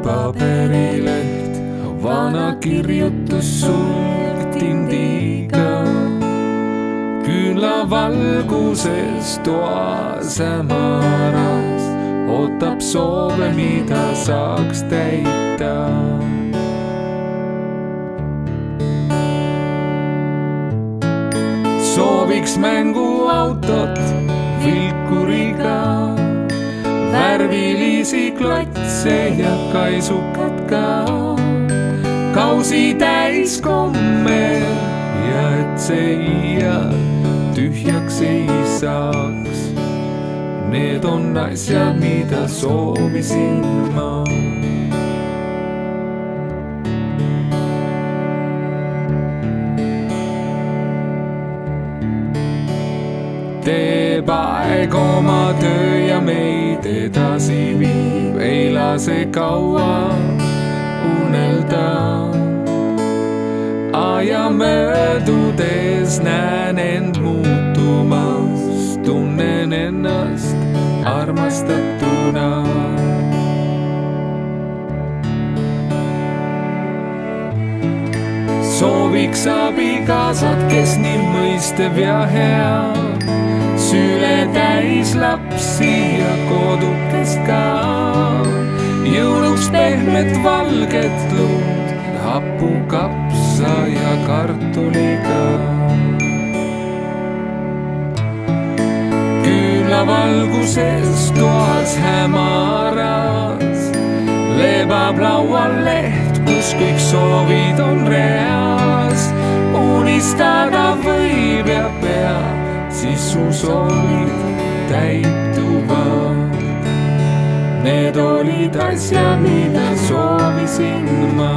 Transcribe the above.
paberileht, vana kirjutus sulg tindiga. Küünlavalguses toas hämaras ootab soove, mida saaks täita. Sooviks mänguautot vilkuriga, värvilisi klotse ja kaisukad ka, kausi täis komme ja et see iial tühjaks ei saaks. Need on asjad, mida soovisin ma. Teeb aeg oma töö ja meid edasi viib, ei lase kaua unelda. Aja möödudes näen end muutumas, tunnen ennast armastatuna. Sooviks abikaasat, kes nii mõistev ja hea, süle täis lapsi ja kodukest ka, jõuluks pehmet valget lund, hapukapsa ja kartuliga. Küünlavalguses toas hämaras lebab laual leht, kus kõik soovid on reas. Unistada võib ja peab, siis su soovid täituvad. Need olid asjad, mida soovisin ma.